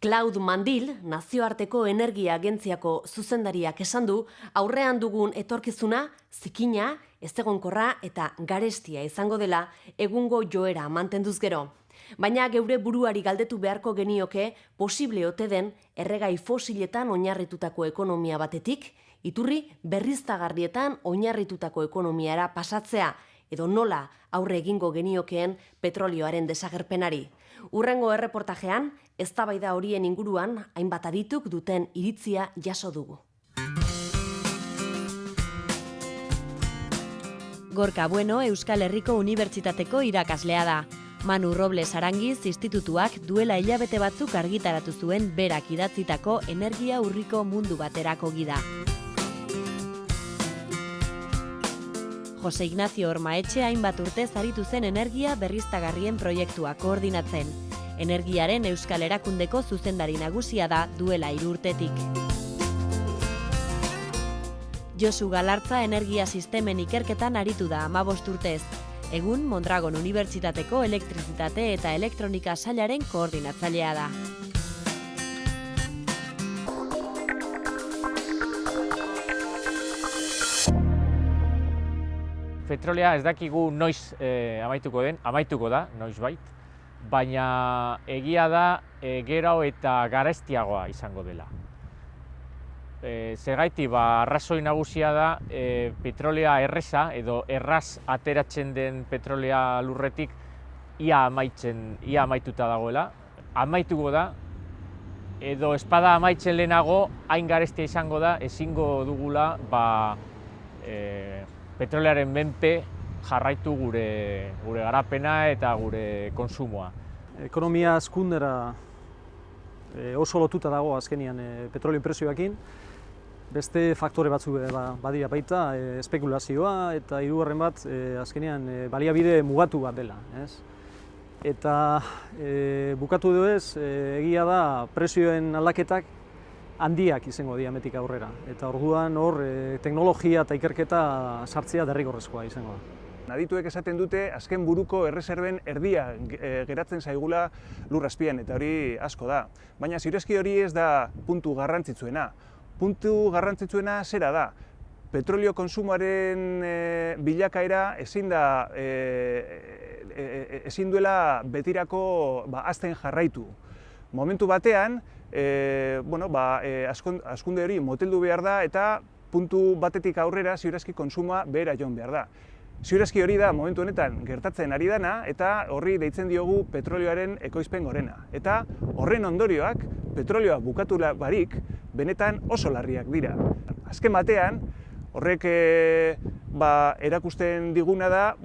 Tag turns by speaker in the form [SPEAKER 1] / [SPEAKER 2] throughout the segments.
[SPEAKER 1] Claude Mandil, Nazioarteko Energia Agentziako zuzendariak esan du, aurrean dugun etorkizuna, zikina, ezegonkorra eta garestia izango dela egungo joera mantenduz gero. Baina geure buruari galdetu beharko genioke posible ote den erregai fosiletan oinarritutako ekonomia batetik, iturri berriztagarrietan oinarritutako ekonomiara pasatzea, edo nola aurre egingo geniokeen petrolioaren desagerpenari. Hurrengo erreportajean, eztabaida horien inguruan hainbat adituk duten iritzia jaso dugu.
[SPEAKER 2] Gorka Bueno Euskal Herriko Unibertsitateko irakaslea da. Manu Robles Arangiz institutuak duela hilabete batzuk argitaratu zuen berak idatzitako energia urriko mundu baterako gida. Jose Ignacio Ormaetxe hainbat urtez aritu zen energia berriztagarrien proiektua koordinatzen. Energiaren Euskal Erakundeko zuzendari nagusia da duela 3 urtetik. Josu Galartza energia sistemen ikerketan aritu da 15 urtez. Egun Mondragon Unibertsitateko elektrizitate eta elektronika sailaren koordinatzailea da.
[SPEAKER 3] Petrolea ez dakigu noiz amaituko da, noizbait, baina egia da gero eta garestiagoa izango dela. Zergatik, arrazoi nagusia da petrolea erreza edo erraz ateratzen den petrolea lurretik ia amaituta dagoela. Amaituko da, edo espada amaitzen lehenago hain garestia izango da, ezingo dugula petrolearen menpe jarraitu gure garapena eta gure konsumoa.
[SPEAKER 4] Ekonomia hazkundera oso lotuta dago azkenean petrolio prezioekin. Beste faktore batzuk badira baita, espekulazioa eta hirugarren bat azkenean baliabide mugatu bat dela. Eta bukatu edo ez, egia da prezioen aldaketak handiak izango dira hemendik aurrera. Eta orduan hor teknologia eta ikerketa sartzea derrigorrezkoa izango da.
[SPEAKER 5] Adituek esaten dute azken buruko erreserben erdia geratzen zaigula lur azpian, eta hori asko da. Baina ziurezki hori ez da puntu garrantzitsuena. Puntu garrantzitsuena zera da. Petrolio konsumoaren bilakaera ezin duela betirako hazten jarraitu. Momentu batean, hazkunde hori moteldu behar da eta puntu batetik aurrera ziurezki konsumoa behera joan behar da. Ziurezki hori da momentu honetan gertatzen ari dana eta horri deitzen diogu petrolioaren ekoizpen gorena. Eta horren ondorioak petrolioa bukatu barik benetan oso larriak dira. Azken batean, horrek erakusten diguna da,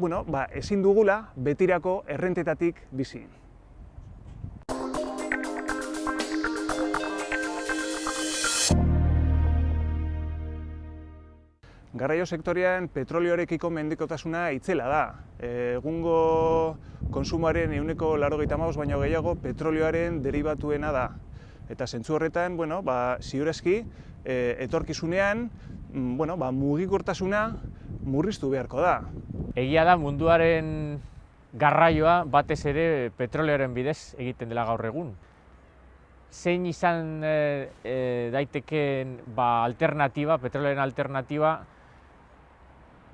[SPEAKER 5] ezin dugula betirako errentetatik bizi. Garraio sektorean petrolioarekiko mendikotasuna itzela da. Egungo konsumoaren 85% baino gehiago petrolioaren deribatuena da. Eta zentzu horretan, ziurezki, etorkizunean, mugikortasuna murriztu beharko da.
[SPEAKER 3] Egia da munduaren garraioa batez ere petrolioaren bidez egiten dela gaur egun. Zein izan daitekeen alternatiba, petrolioaren alternatiba,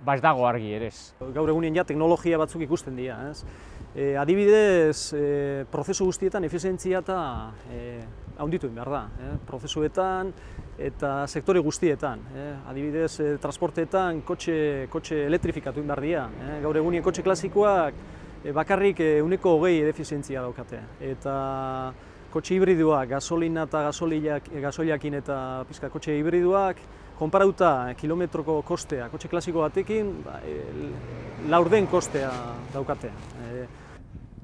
[SPEAKER 3] ez dago argi ere ez.
[SPEAKER 4] Gaur egunean teknologia batzuk ikusten dira. Adibidez, prozesu guztietan efizientzia eta handitu egin behar da. Prozesuetan eta sektore guztietan. Adibidez, transporteetan kotxe elektrifikatu egin behar dira. Gaur egunean kotxe klasikoak bakarrik 20% efizientzia daukate. Eta kotxe hibriduak, gasolina eta gasoiliakin eta kotxe hibriduak, konparatuta kilometroko kostea, kotxe klasiko batekin, laurden kostea daukate.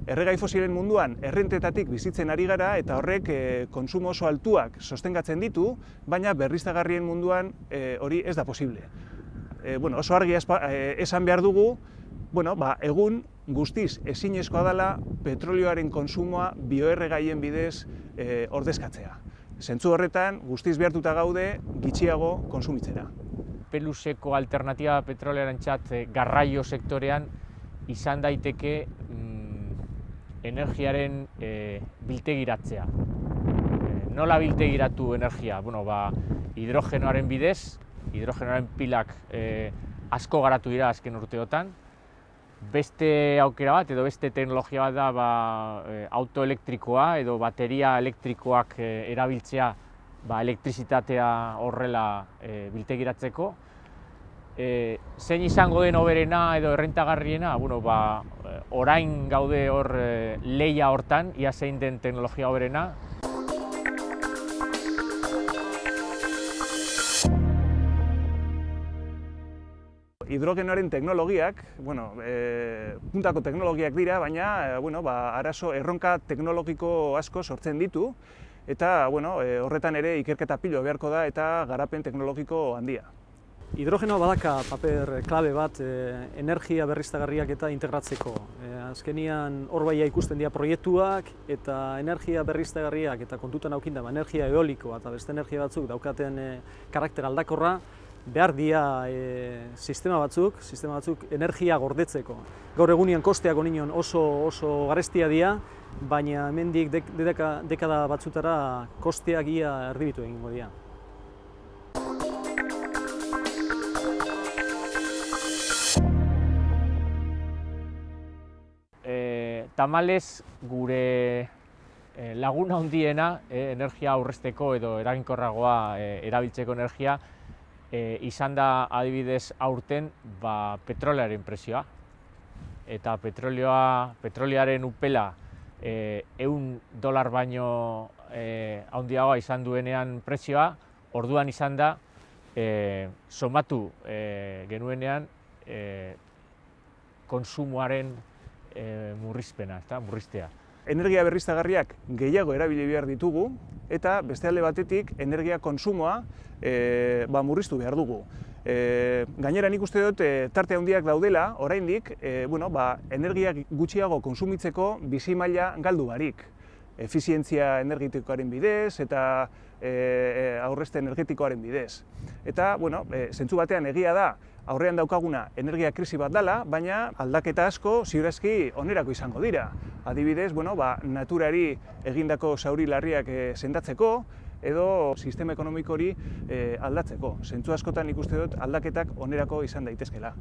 [SPEAKER 5] Erregai fosilen munduan errentetatik bizitzen ari gara eta horrek kontsumo oso altuak sostengatzen ditu, baina berriztagarrien munduan hori ez da posible. Oso argi esan behar dugu, egun guztiz ezinezkoa dela petrolioaren konsumoa bioerregaien bidez ordezkatzea. Zentzu horretan, guztiz behartuta gaude gutxiago kontsumitzera.
[SPEAKER 3] Peluseko alternatiba petrolioarentzat garraio sektorean izan daiteke energiaren biltegiratzea. nola biltegiratu energia? Bueno, hidrogenoaren bidez, hidrogenoaren pilak asko garatu dira azken urteotan. Beste aukera bat edo beste teknologia bat da auto elektrikoa edo bateria elektrikoak erabiltzea elektrizitatea horrela biltegiratzeko. Zein izango den hoberena edo errentagarriena? Bueno, orain gaude hor lehia hortan, ia zein den teknologia hoberena.
[SPEAKER 5] Hidrogenoaren teknologiak, puntako teknologiak dira, baina arazo erronka teknologiko asko sortzen ditu, eta horretan ere ikerketa pilo beharko da eta garapen teknologiko handia.
[SPEAKER 4] Hidrogenoa badaka paper klabe bat energia berriztagarriak eta integratzeko. Azkenian hor baia ikusten dira proiektuak eta energia berriztagarriak eta kontutan aukinda energia eolikoa eta beste energia batzuk daukaten karakter aldakorra, behar dira sistema batzuk energia gordetzeko. Gaur egunean kosteak onion oso garestia dira, baina hemendik dekada batzutara kosteak ia erdibitu egingo dira.
[SPEAKER 3] Tamalez, gure laguna handiena energia aurrezteko edo eraginkorragoa erabiltzeko energia izan da adibidez aurten petrolearen prezioa. Eta petrolearen upela $100 baino handiagoa izan duenean prezioa, orduan izan da somatu genuenean konsumoaren murriztea.
[SPEAKER 5] Energia berriztagarriak gehiago erabili behar ditugu eta beste alde batetik energia kontsumoa murriztu behar dugu. Gainera nik uste dut tarte handiak daudela oraindik energia gutxiago kontsumitzeko bizi maila galdu barik. Efizientzia energetikoaren bidez eta aurrezte energetikoaren bidez. Eta zentzu batean egia da aurrean daukaguna energia krisi bat dela, baina aldaketa asko ziur aski onerako izango dira. Adibidez, naturari egindako zauri larriak sendatzeko edo sistema ekonomiko hori aldatzeko. Zentzu askotan ikuste dut aldaketak onerako izan daitezkeela.